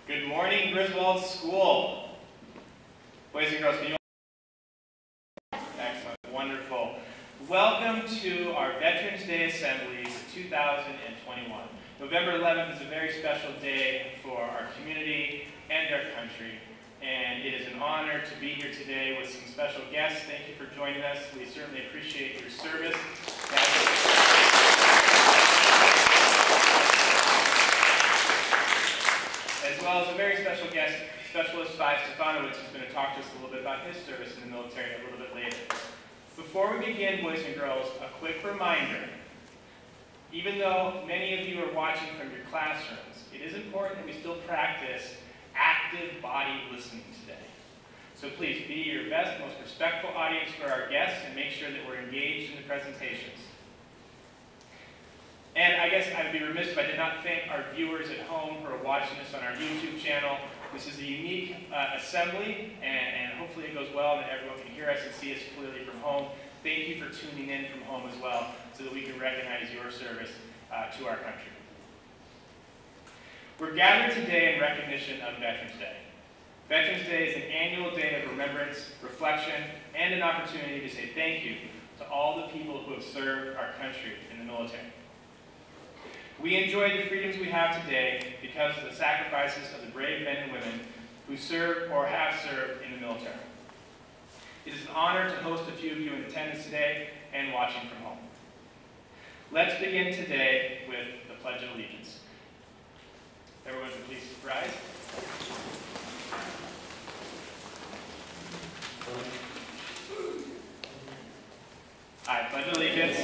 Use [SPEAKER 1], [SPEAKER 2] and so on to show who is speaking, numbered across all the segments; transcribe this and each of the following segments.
[SPEAKER 1] Good morning, Griswold School. Boys and girls, can you all... Excellent, wonderful. Welcome to our Veterans Day Assemblies 2021. November 11th is a very special day for our community and our country. And it is an honor to be here today with some special guests. Thank you for joining us. We certainly appreciate your service. As well as a very special guest, Specialist 5 Stefanowitz, who's going to talk to us a little bit about his service in the military a little bit later. Before we begin, boys and girls, a quick reminder. Even though many of you are watching from your classrooms, it is important that we still practice active body listening today. So please be your best, most respectful audience for our guests and make sure that we're engaged in the presentations. And I guess I'd be remiss if I did not thank our viewers at home who are watching this on our YouTube channel. This is a unique assembly, and hopefully it goes well and that everyone can hear us and see us clearly from home. Thank you for tuning in from home as well so that we can recognize your service to our country. We're gathered today in recognition of Veterans Day. Veterans Day is an annual day of remembrance, reflection, and an opportunity to say thank you to all the people who have served our country in the military. We enjoy the freedoms we have today because of the sacrifices of the brave men and women who serve or have served in the military. It is an honor to host a few of you in attendance today and watching from home. Let's begin today with the Pledge of Allegiance. Everyone can please rise. I pledge allegiance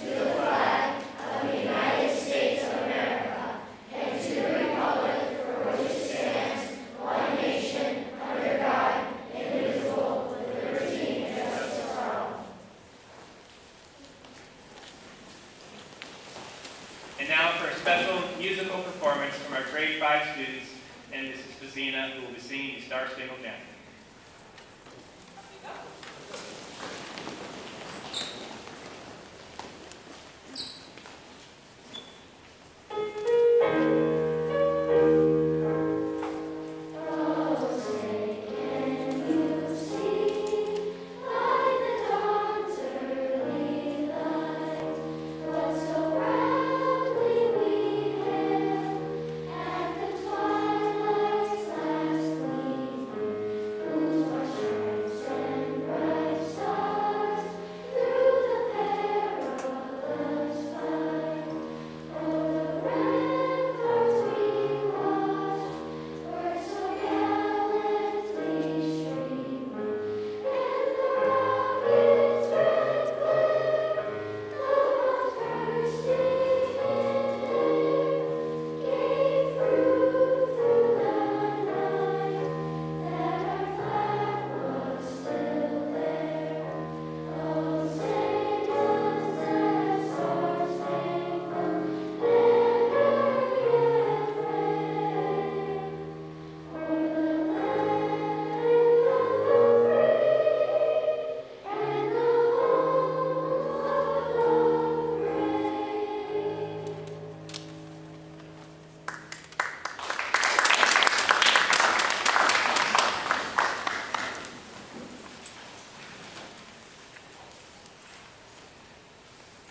[SPEAKER 2] to the flag of the United States of America and to the republic for which it stands, one nation, under God, indivisible, with liberty and justice for all.
[SPEAKER 1] And now for a special musical performance from our grade 5 students and Mrs. Fazina, who will be singing the Star Spangled Banner.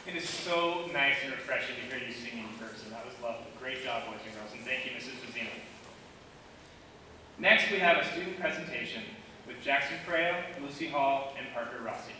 [SPEAKER 1] It is so nice and refreshing to hear you sing in person. That was lovely. Great job, boys and girls, and thank you, Mrs. Fazina. Next, we have a student presentation with Jackson Correa, Lucy Hall, and Parker Rossi.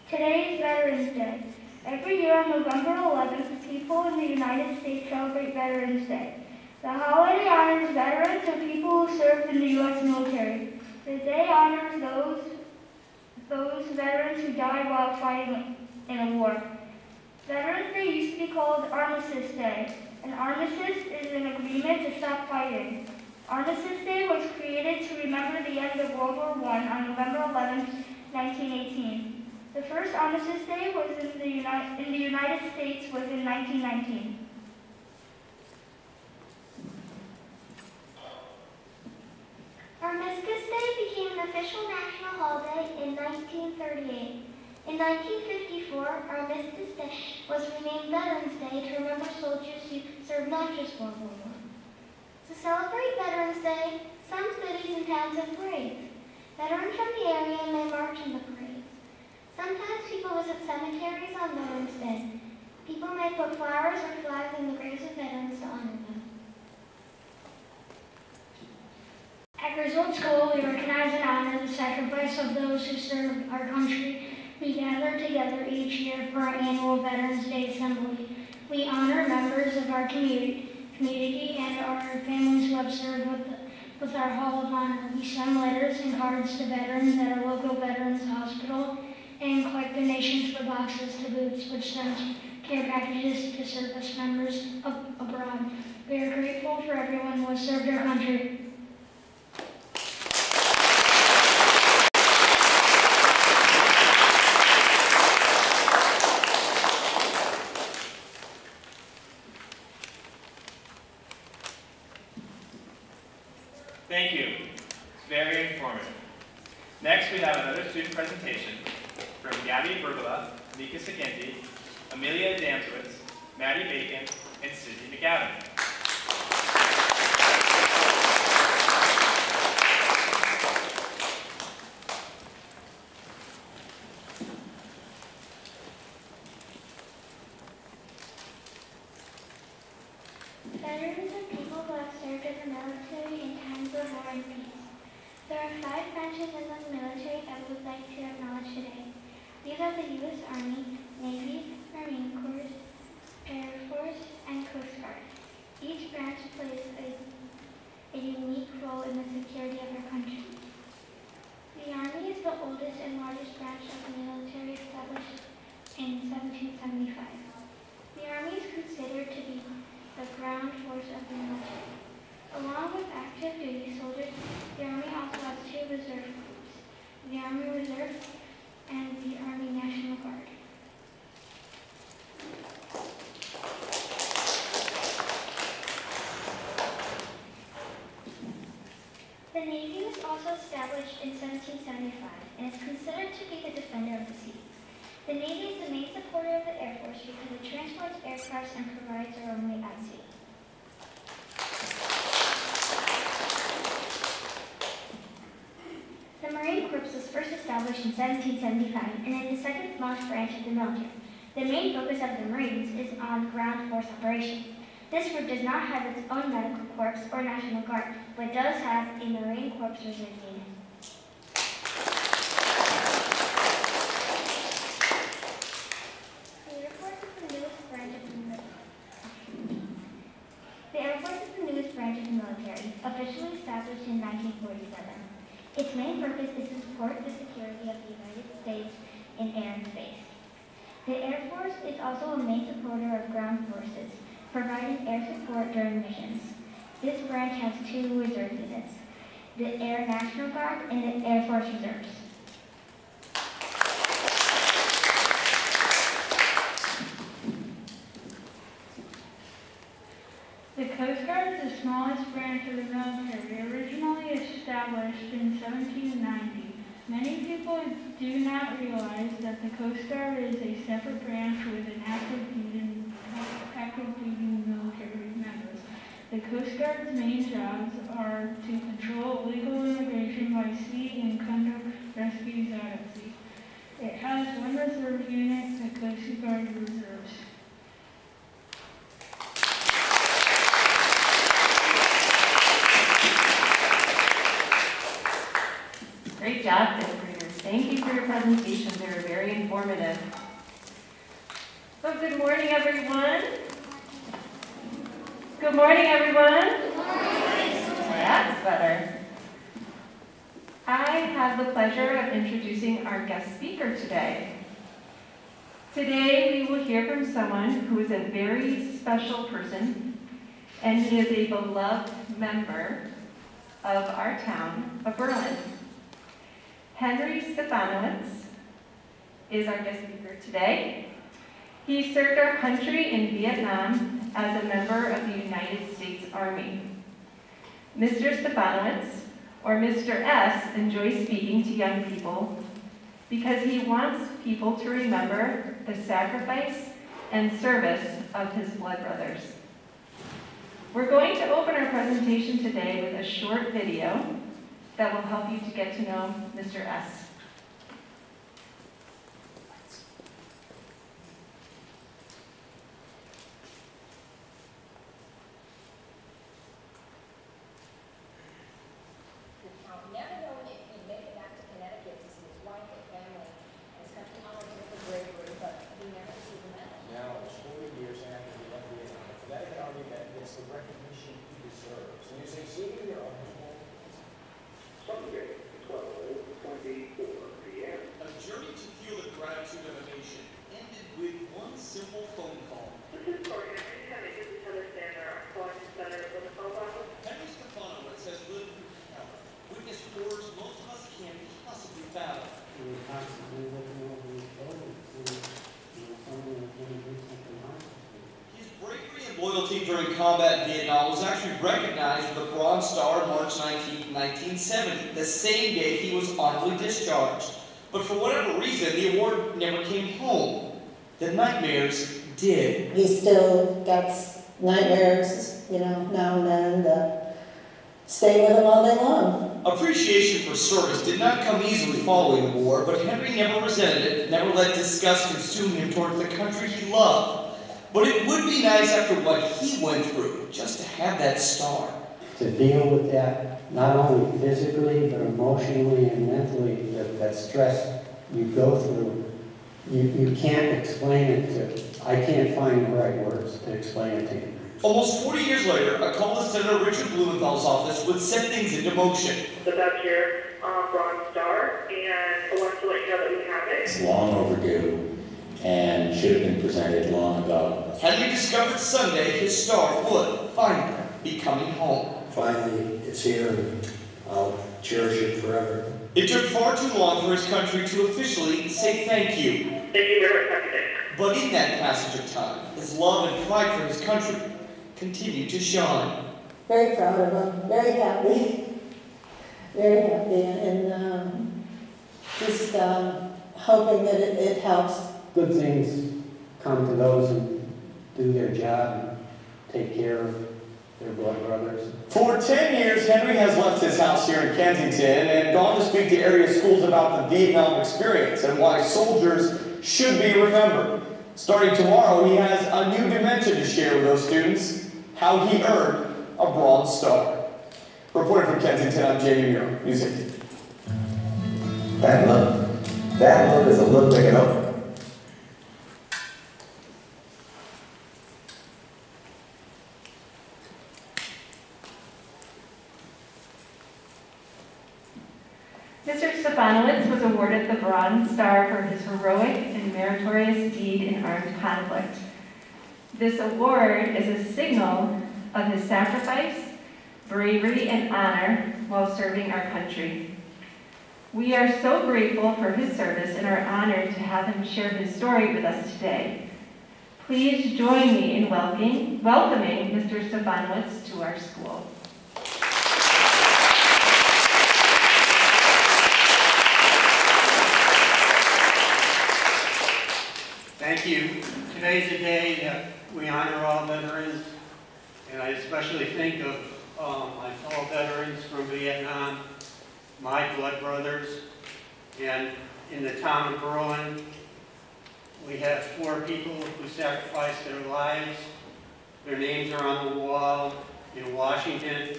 [SPEAKER 3] Today is Veterans Day. Every year on November 11th, people in the United States celebrate Veterans Day. The holiday honors veterans and people who served in the U.S. military. The day honors those veterans who died while fighting in a war. Veterans Day used to be called Armistice Day. An armistice is an agreement to stop fighting. Armistice Day was created to remember the end of World War I on November 11th, 1918. The first Armistice Day was in the United States was in 1919.
[SPEAKER 2] official national holiday in 1938. In 1954, Armistice Day was renamed Veterans Day to remember soldiers who served not just World War I. To celebrate Veterans Day, some cities and towns have parades. Veterans from the area may march in the parades. Sometimes people visit cemeteries on Veterans Day. People may put flowers or flags in the graves of veterans to honor them.
[SPEAKER 3] At Griswold School, we recognize and honor the sacrifice of those who served our country. We gather together each year for our annual Veterans Day Assembly. We honor members of our community and our families who have served with our Hall of Honor. We send letters and cards to veterans at our local Veterans Hospital and collect donations for boxes to Boots, which sends care packages to service members abroad. We are grateful for everyone who has served our country.
[SPEAKER 1] Thank you. It's very informative. Next, we have another student presentation from Gabby Bergola, Mika Segenti, Amelia Damswitz, Maddie Bacon, and Sydney McAdam.
[SPEAKER 2] Veterans are people who have served in the military in times of war and peace. There are 5 branches in the military that we would like to acknowledge today. These are the U.S. Army, Navy, Marine Corps, Air Force, and Coast Guard. Each branch plays a unique role in the security of our country. The Army is the oldest and largest branch of the military, established in 1775. The Army is considered to be the ground force of the military. Along with active duty soldiers, the Army also has 2 reserve corps, the Army Reserve and the Army National Guard. The Navy was also established in 1775 and is considered to be the defender of the seas. The Navy is the main supporter of the Air Force because it transports aircraft and provides a runway at sea. The Marine Corps was first established in 1775 and is the second smallest branch of the military. The main focus of the Marines is on ground force operations. This group does not have its own medical corps or National Guard, but does have a Marine Corps reserve unit. The Air Force is the newest branch of the military. The Air Force is the newest branch of the military, officially established in 1947. Its main purpose is to support the security of the United States in air and space. The Air Force is also a main supporter of ground forces, providing air support during missions. This branch has 2 reserve units, the Air National Guard and the Air Force Reserves.
[SPEAKER 3] The Coast Guard is the smallest branch of the military, originally established in 1790. Many people do not realize that the Coast Guard is a separate branch with an active duty military members. The Coast Guard's main jobs are to control illegal immigration by sea and conduct rescues out at sea. It has 1 reserve unit, the Coast Guard Reserves.
[SPEAKER 4] Great job, 5th graders. Thank you for your presentations. They were very informative. Well, good morning, everyone. Good morning, everyone. Good morning. That's better. I have the pleasure of introducing our guest speaker today. Today, we will hear from someone who is a very special person, and he is a beloved member of our town of Berlin. Henry Stefanowitz is our guest speaker today. He served our country in Vietnam as a member of the United States Army. Mr. Stefanowitz or Mr. S, enjoys speaking to young people because he wants people to remember the sacrifice and service of his blood brothers. We're going to open our presentation today with a short video that will help you to get to know Mr. S.
[SPEAKER 5] Loyalty during combat in Vietnam was actually recognized with a Bronze Star on March 19, 1970, the same day he was honorably discharged. But for whatever reason, the award never came home. The nightmares did.
[SPEAKER 6] He still gets nightmares, now and then, that stay with him all day long.
[SPEAKER 5] Appreciation for service did not come easily following the war, but Henry never resented it, never let disgust consume him towards the country he loved. But it would be nice after what he went through, just to have that star.
[SPEAKER 7] To deal with that, not only physically, but emotionally and mentally, that stress you go through, you can't explain it I can't find the right words to explain it to you.
[SPEAKER 5] Almost 40 years later, a call to Senator Richard Blumenthal's office would set things into motion.
[SPEAKER 8] That's your Bronze Star, and I wanted to let you know that we have it.
[SPEAKER 9] It's long overdue and should have been presented long ago.
[SPEAKER 5] Henry discovered Sunday his star would finally be coming home.
[SPEAKER 10] Finally, it's here, and I'll cherish it forever.
[SPEAKER 5] It took far too long for his country to officially say thank you.
[SPEAKER 8] Thank you very much.
[SPEAKER 5] But in that passage of time, his love and pride for his country continued to shine.
[SPEAKER 6] Very proud of him, very happy, and just hoping that it helps.
[SPEAKER 7] Good things come to those who do their job and take care of their blood brothers.
[SPEAKER 5] For 10 years, Henry has left his house here in Kensington and gone to speak to area schools about the Vietnam experience and why soldiers should be remembered. Starting tomorrow, he has a new dimension to share with those students, how he earned a Bronze Star. Reporting from Kensington, I'm Jamie Muir, News 18.
[SPEAKER 11] That look is a look they can open.
[SPEAKER 4] Mr. Stefanowitz was awarded the Bronze Star for his heroic and meritorious deed in armed conflict. This award is a signal of his sacrifice, bravery, and honor while serving our country. We are so grateful for his service and are honored to have him share his story with us today. Please join me in welcoming Mr. Stefanowitz to our school.
[SPEAKER 12] Thank you. Today's a day that we honor all veterans, and I especially think of my fellow veterans from Vietnam, my blood brothers, and in the town of Berlin, we have 4 people who sacrificed their lives. Their names are on the wall in Washington.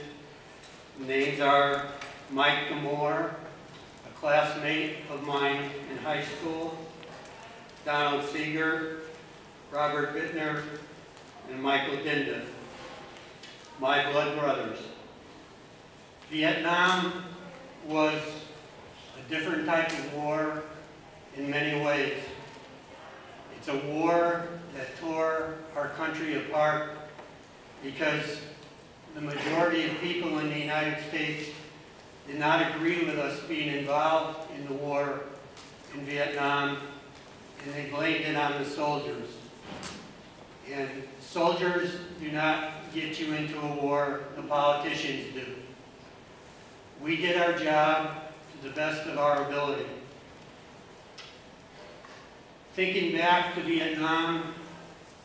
[SPEAKER 12] The names are Mike Gamore, a classmate of mine in high school, Donald Seeger, Robert Bittner, and Michael Dinda, my blood brothers. Vietnam was a different type of war in many ways. It's a war that tore our country apart because the majority of people in the United States did not agree with us being involved in the war in Vietnam, and they blamed it on the soldiers. And soldiers do not get you into a war, the politicians do. We did our job to the best of our ability. Thinking back to Vietnam,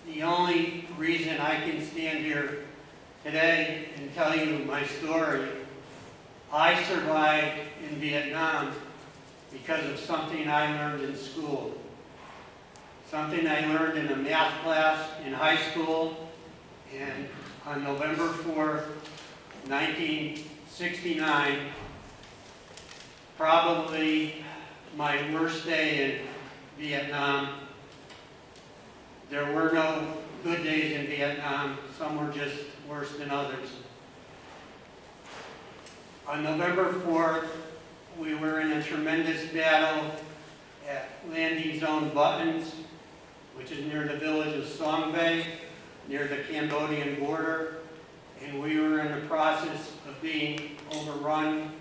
[SPEAKER 12] the only reason I can stand here today and tell you my story, I survived in Vietnam because of something I learned in school. Something I learned in a math class in high school, and on November 4th, 1969, probably my worst day in Vietnam. There were no good days in Vietnam. Some were just worse than others. On November 4th, we were in a tremendous battle at Landing Zone Buttons, which is near the village of Song Bay, near the Cambodian border, and we were in the process of being overrun.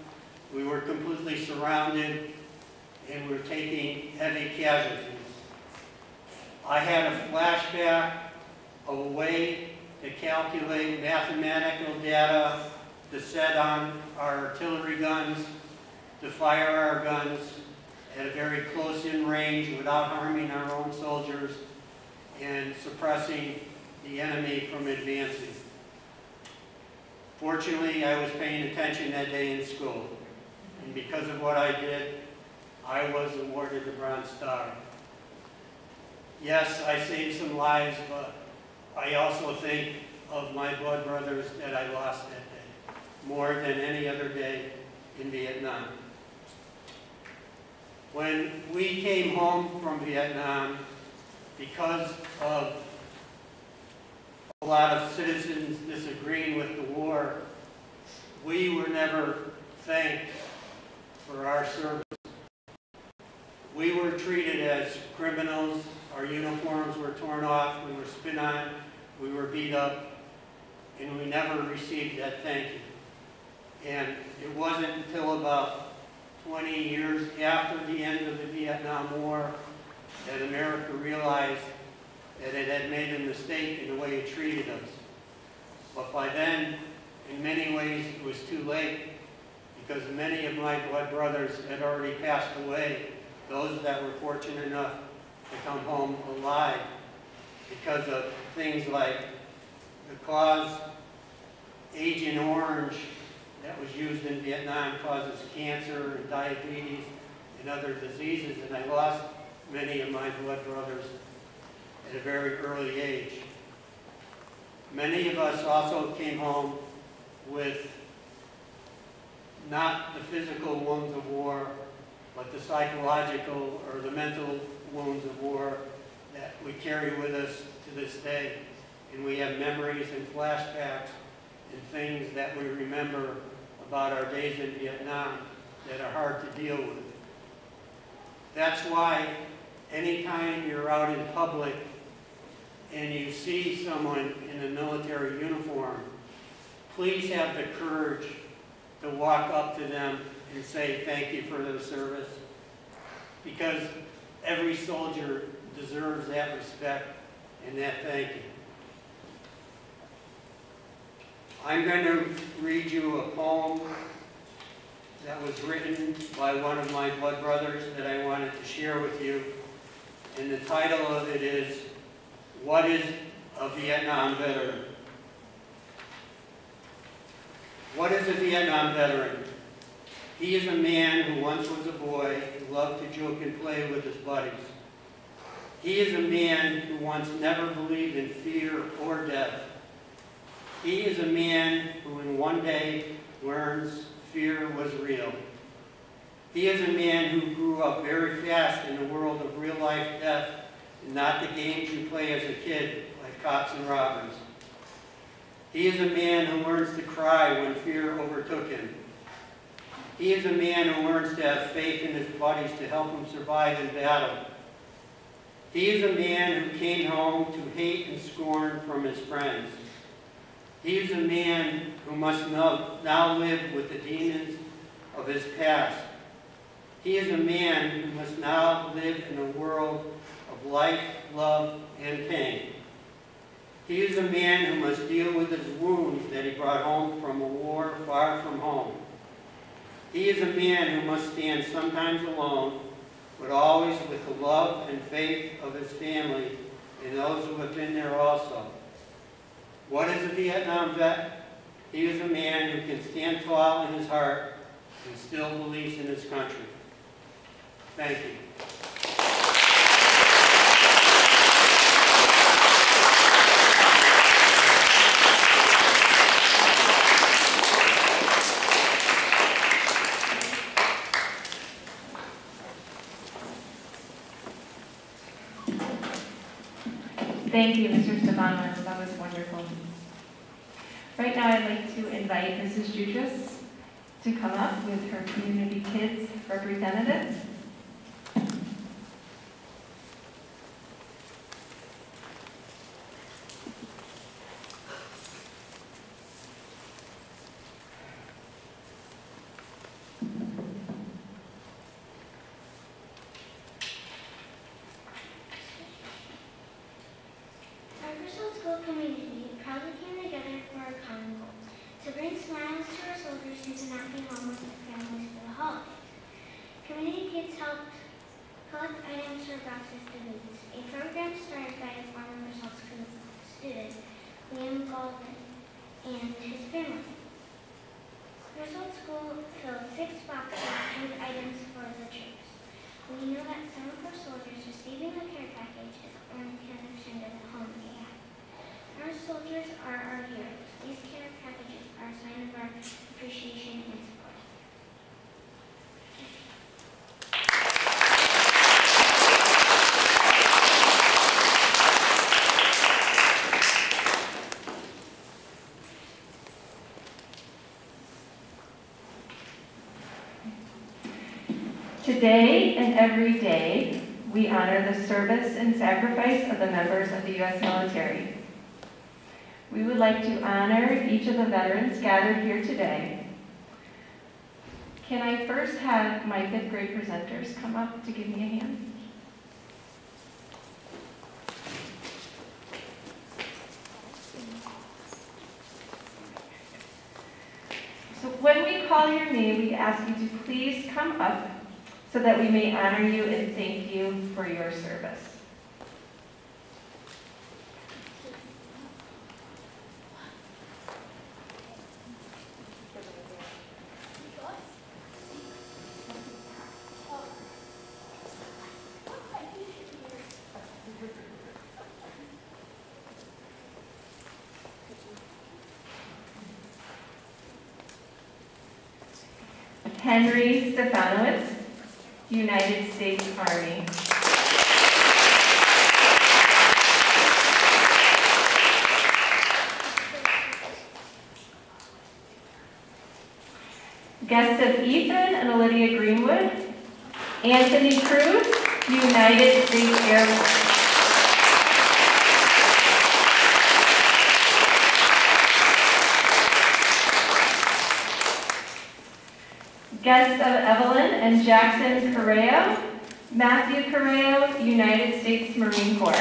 [SPEAKER 12] We were completely surrounded, and we were taking heavy casualties. I had a flashback of a way to calculate mathematical data to set on our artillery guns, to fire our guns at a very close-in range without harming our own soldiers and suppressing the enemy from advancing. Fortunately, I was paying attention that day in school, and because of what I did, I was awarded the Bronze Star. Yes, I saved some lives, but I also think of my blood brothers that I lost that day, more than any other day in Vietnam. When we came home from Vietnam, because of a lot of citizens disagreeing with the war, we were never thanked for our service. We were treated as criminals. Our uniforms were torn off, we were spit on, we were beat up, and we never received that thank you. And it wasn't until about 20 years after the end of the Vietnam War that America realized that it had made a mistake in the way it treated us. But by then, in many ways, it was too late, because many of my blood brothers had already passed away, those that were fortunate enough to come home alive, because of things like the cause Agent Orange that was used in Vietnam causes cancer and diabetes and other diseases, and I lost many of my blood brothers at a very early age. Many of us also came home with not the physical wounds of war, but the psychological or the mental wounds of war that we carry with us to this day. And we have memories and flashbacks and things that we remember about our days in Vietnam that are hard to deal with. That's why anytime you're out in public and you see someone in a military uniform, please have the courage to walk up to them and say thank you for their service, because every soldier deserves that respect and that thank you. I'm going to read you a poem that was written by one of my blood brothers that I wanted to share with you, and the title of it is, "What is a Vietnam Veteran?" What is a Vietnam veteran? He is a man who once was a boy who loved to joke and play with his buddies. He is a man who once never believed in fear or death. He is a man who in one day learns fear was real. He is a man who grew up very fast in the world of real life death and not the games you play as a kid, like cops and robbers. He is a man who learns to cry when fear overtook him. He is a man who learns to have faith in his buddies to help him survive in battle. He is a man who came home to hate and scorn from his friends. He is a man who must now live with the demons of his past. He is a man who must now live in a world of life, love, and pain. He is a man who must deal with his wounds that he brought home from a war far from home. He is a man who must stand sometimes alone, but always with the love and faith of his family and those who have been there also. What is a Vietnam vet? He is a man who can stand tall in his heart and still believes in his country. Thank you.
[SPEAKER 4] Thank you, Mr. Stefanowitz. That was wonderful. Right now, I'd like to invite Mrs. Jutras to come up with her community kids representative.
[SPEAKER 2] Our Griswold School community proudly came together for a common goal, to bring smiles to our soldiers who could not be home with their families for the holidays. Community kids helped collect items for boxes to boots, a program started by a former Griswold School student, Liam Goldman, and his family. Griswold School filled 6 boxes with items for the troops. We know that some of our soldiers receiving a care package is the only connection to the home they have. Our soldiers are our heroes. These care packages are a sign of our appreciation and support.
[SPEAKER 4] Today and every day, we honor the service and sacrifice of the members of the U.S. military. We would like to honor each of the veterans gathered here today. Can I first have my 5th grade presenters come up to give me a hand? So when we call your name, we ask you to please come up so that we may honor you and thank you for your service. Henry Stefanowitz, United States Army. Guests of Ethan and Olivia Greenwood, Anthony Cruz, United States Air Force. Guests of Evelyn and Jackson Correo, Matthew Correo, United States Marine Corps.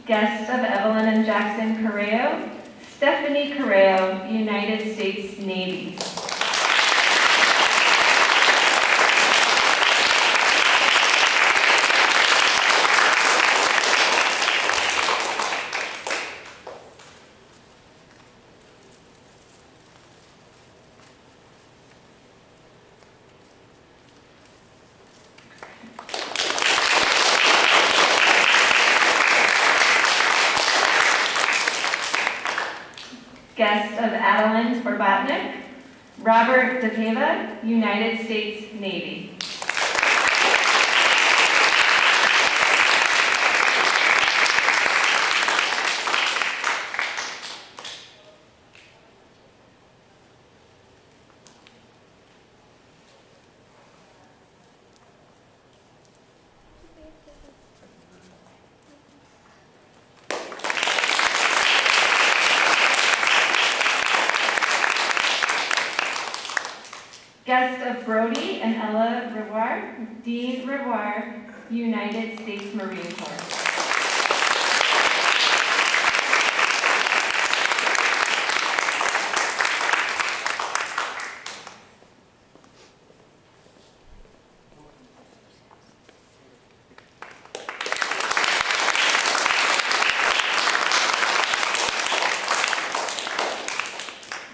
[SPEAKER 4] Guests of Evelyn and Jackson Correo, Stephanie Correo, United States Navy. Guest of Adeline Borbotnik, Robert DePeva, United States Navy. Guest of Brody and Ella Reboir, Dean Reboir, United States Marine Corps.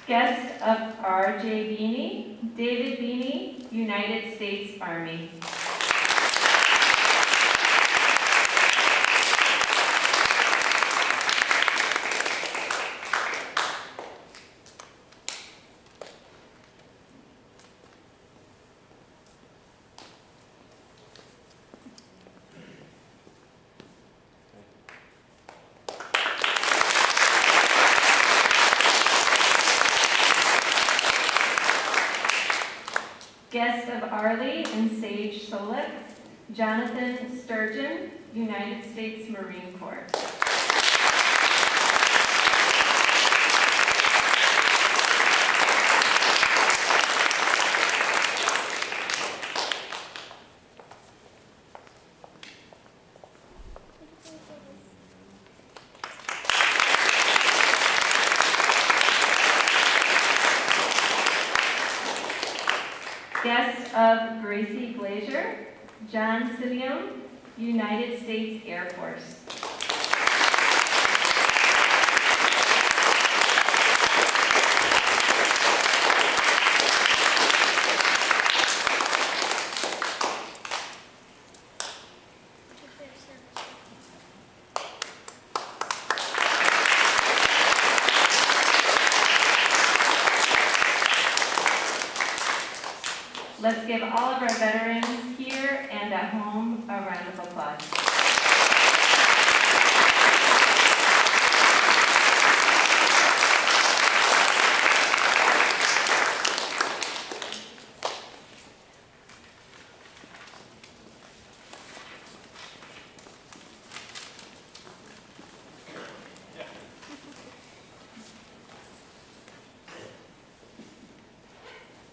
[SPEAKER 4] Guest of R.J. Beanie, David Beanie, United States Army. Guest of Arlie and Sage Solek, Jonathan Sturgeon, United States Marine Corps. Guest of Gracie Glazier, John Simeon, United States Air Force. Let's give all of our veterans here and at home a round of applause.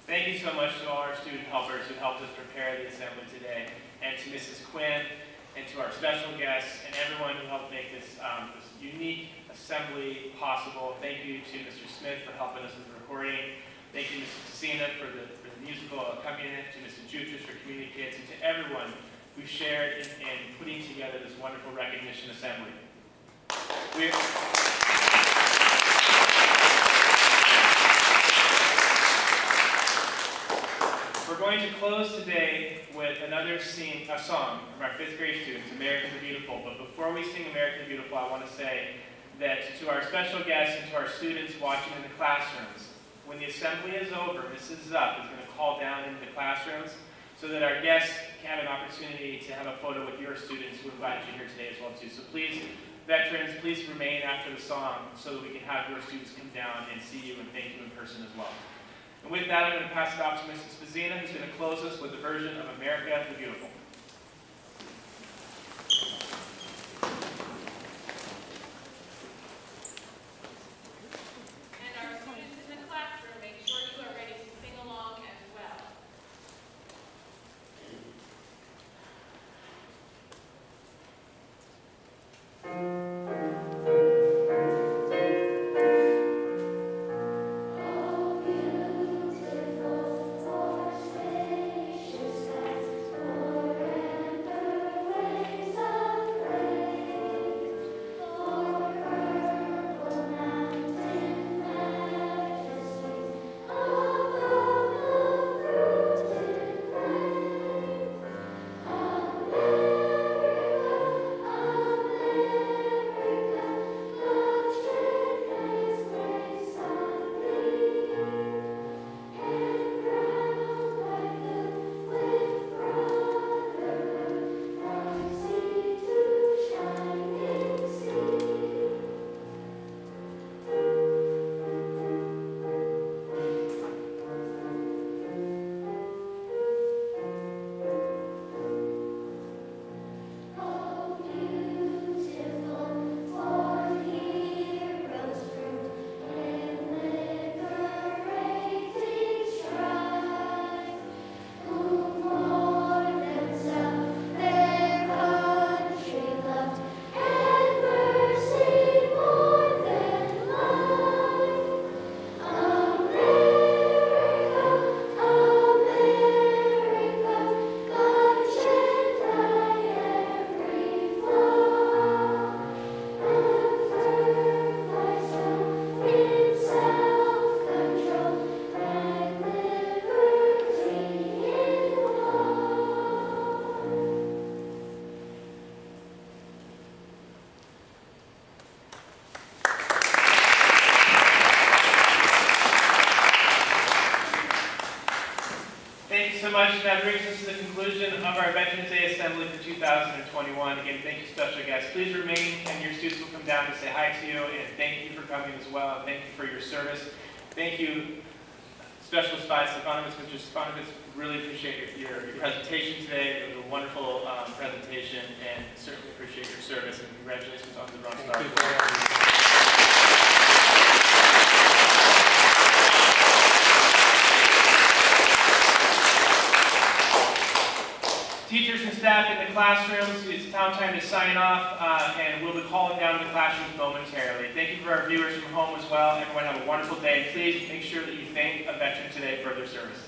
[SPEAKER 1] Thank you so much to all our student helpers who helped us prepare the assembly today, and to Mrs. Quinn, and to our special guests, and everyone who helped make this, this unique assembly possible. Thank you to Mr. Smith for helping us with the recording. Thank you, Mrs. Tessina, for the musical accompaniment, to Mrs. Jutras for Community Kids, and to everyone who shared in putting together this wonderful recognition assembly. We're going to close today with another song from our 5th grade students, American the Beautiful. But before we sing American the Beautiful, I want to say that to our special guests and to our students watching in the classrooms, when the assembly is over, Mrs. Zupp is going to call down into the classrooms so that our guests can have an opportunity to have a photo with your students who invited you here today as well too. So please, veterans, please remain after the song so that we can have your students come down and see you and thank you in person as well. And with that, I'm going to pass it off to Mrs. Fazina, who's going to close us with the version of America the Beautiful.
[SPEAKER 4] And our students in the classroom, make sure you are ready to sing along as well.
[SPEAKER 2] Beautiful, for spacious, that's
[SPEAKER 1] so much. That brings us to the conclusion of our Veterans Day Assembly for 2021. Again, thank you, special guests. Please remain, and your students will come down to say hi to you, and thank you for coming as well, and thank you for your service. Thank you, Special Advisor Stefanowitz. Mr. Stefanowitz, really appreciate your presentation today. It was a wonderful presentation, and certainly appreciate your service, and congratulations on the Bronze Star. Teachers and staff in the classrooms, it's now time to sign off, and we'll be calling down the classrooms momentarily. Thank you for our viewers from home as well. Everyone have a wonderful day. Please make sure that you thank a veteran today for their service.